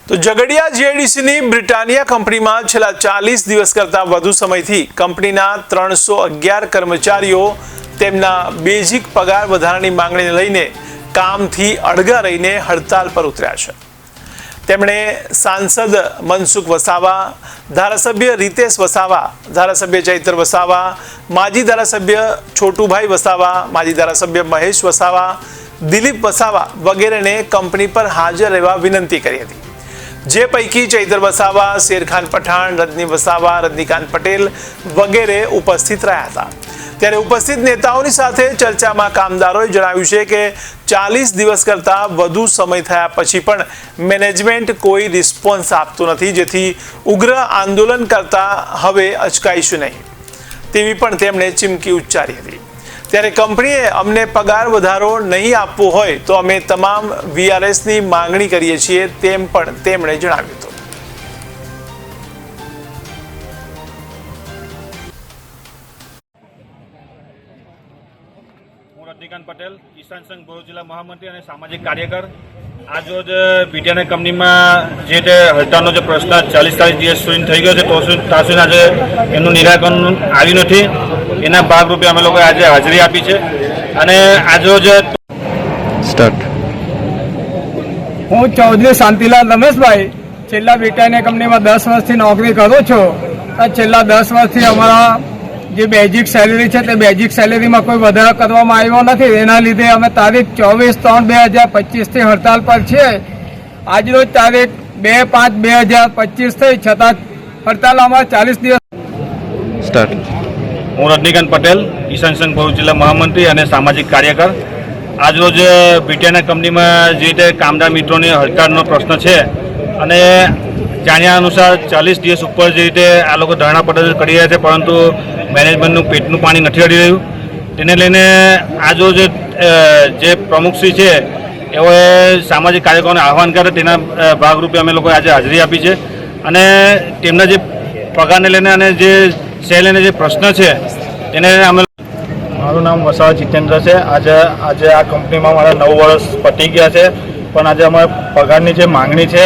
તો ઝઘડિયા જીઆઈડીસીની બ્રિટાનિયા કંપનીમાં છેલ્લા 40 દિવસ કરતાં વધુ સમયથી કંપનીના 311 કર્મચારીઓ તેમના બેઝિક પગાર વધારાની માંગણીને લઈને કામથી અડગા રહીને હડતાલ પર ઉતર્યા છે। તેમણે સાંસદ મનસુખ વસાવા, ધારાસભ્ય રીતેશ વસાવા, ધારાસભ્ય ચૈતર વસાવા, માજી ધારાસભ્ય છોટુભાઈ વસાવા, માજી ધારાસભ્ય મહેશ વસાવા, દિલીપ વસાવા વગેરેને કંપની પર હાજર રહેવા વિનંતી કરી હતી। જે પૈકી ચૈતર વસાવા, શેરખાન પઠાણ, રજની વસાવા, રજનીકાંત પટેલ વગેરે ઉપસ્થિત રહ્યા હતા। ત્યારે ઉપસ્થિત નેતાઓની સાથે ચર્ચામાં કામદારોએ જણાવ્યું છે કે 40 દિવસ કરતાં વધુ સમય થયા પછી પણ મેનેજમેન્ટ કોઈ રિસ્પોન્સ આપતું નથી, જેથી ઉગ્ર આંદોલન કરતા હવે અચકાઈશું નહીં તેવી પણ તેમણે ચીમકી ઉચ્ચારી હતી। ત્યારે કંપનીએ અમને પગાર વધારો નહીં આપવો હોય તો અમે તમામ વીઆરએસની માંગણી કરીએ છીએ તેમ પણ તેમણે જણાવ્યું હતું। રજનીકાંત પટેલ, કિસાન સંઘ ભરૂચ જિલ્લા મહામંત્રી અને સામાજિક કાર્યકર। આજરોજ બીટીઆર કંપનીમાં જે હડતાળનો જે પ્રશ્ન 40 દિવસ સુધી થઈ ગયો છે ત્યાં સુધી આજે એનું નિરાકરણ આવ્યું નથી। એના ભાગરૂપે અમે લોકોએ આજે હાજરી આપી છે અને આજરોજ હું ચૌધરી શાંતિલાલ રમેશભાઈ છેલ્લા બીટીઆર કંપનીમાં 10 વર્ષથી નોકરી કરું છું। છેલ્લા 10 વર્ષથી અમારા જે બેઝિક સેલેરી છે તે બેઝિક સેલેરીમાં કોઈ વધારો કરવામાં આવ્યો નથી। એના લીધે અમે તારીખ 24/3/2025 થી હડતાલ પર છીએ। આજરોજ તારીખ 2/5/2025 થઈ છતાં હડતાલ અમારે 40 દિવસ હું રજનીકાંત પટેલ, કિસાન સંઘ ભરૂચ જિલ્લા મહામંત્રી અને સામાજિક કાર્યકર। આજરોજ બીટીઆર કંપનીમાં જે રીતે કામદાર મિત્રોની હડતાળનો પ્રશ્ન છે અને જાણ્યા અનુસાર 40 દિવસ ઉપર જે રીતે આ લોકો ધરણા પ્રદર્શન કરી રહ્યા છે, પરંતુ મેનેજમેન્ટનું પેટનું પાણી નથી અડી રહ્યું। તેને લઈને આજરોજ જે પ્રમુખશ્રી છે એઓએ સામાજિક કાર્યકરોને આહવાન કરે તેના ભાગરૂપે અમે લોકોએ આજે હાજરી આપી છે અને તેમના જે પગારને લઈને અને જે સેલને જે પ્રશ્ન છે તેને અમે મારું નામ વસાવા જીતેન્દ્ર છે। આજે આ કંપનીમાં મારા 9 વર્ષ પતી ગયા છે, પણ આજે અમારે પગારની જે માંગણી છે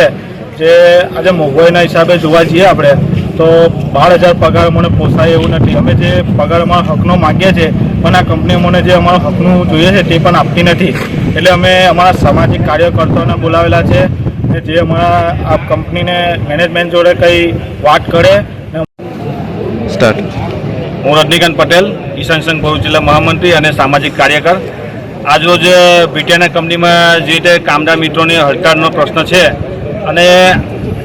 જે આજે મોંઘવારીના હિસાબે જોવા જઈએ આપણે તો 12,000 પગાર મને પોસાય એવું નથી। અમે જે પગાર અમારા હકનો માગીએ છીએ પણ આ કંપની મને જે અમારું હકનું જોઈએ છે તે પણ આપતી નથી। એટલે અમે અમારા સામાજિક કાર્યકર્તાઓને બોલાવેલા છે જે અમારા આ કંપનીને મેનેજમેન્ટ જોડે કંઈ વાત કરે। હું રજનીકાંત પટેલ, કિસાન સંઘ ભરૂચ જિલ્લા મહામંત્રી અને સામાજિક કાર્યકર। આજરોજ બીટીઆર કંપનીમાં જે રીતે કામદાર મિત્રોની હડતાળનો પ્રશ્ન છે અને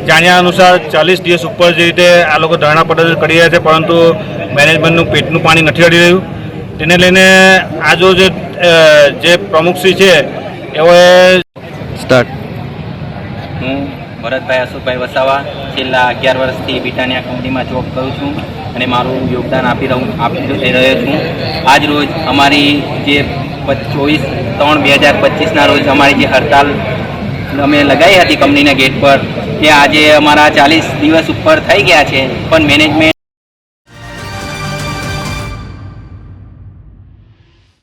જાણ્યા અનુસાર 40 દિવસ ઉપર જે રીતે આ લોકો ધરણા પ્રદર્શન કરી રહ્યા છે, પરંતુ મેનેજમેન્ટનું પેટનું પાણી નથી અડી રહ્યું। તેને લઈને આજરોજ જે પ્રમુખશ્રી છે એઓએ હું ભરતભાઈ અશોકભાઈ વસાવા છેલ્લા 11 વર્ષથી બ્રિટાનિયા કંપનીમાં જોબ કરું છું અને મારું યોગદાન આપી રહ્યો છું। આજ રોજ અમારી જે 24/3/2025ના રોજ અમારી જે હડતાલ અમે લગાવી હતી કંપનીના ગેટ પર, તે આજે અમારા 40 દિવસ ઉપર થઈ ગયા છે, પણ મેનેજમેન્ટ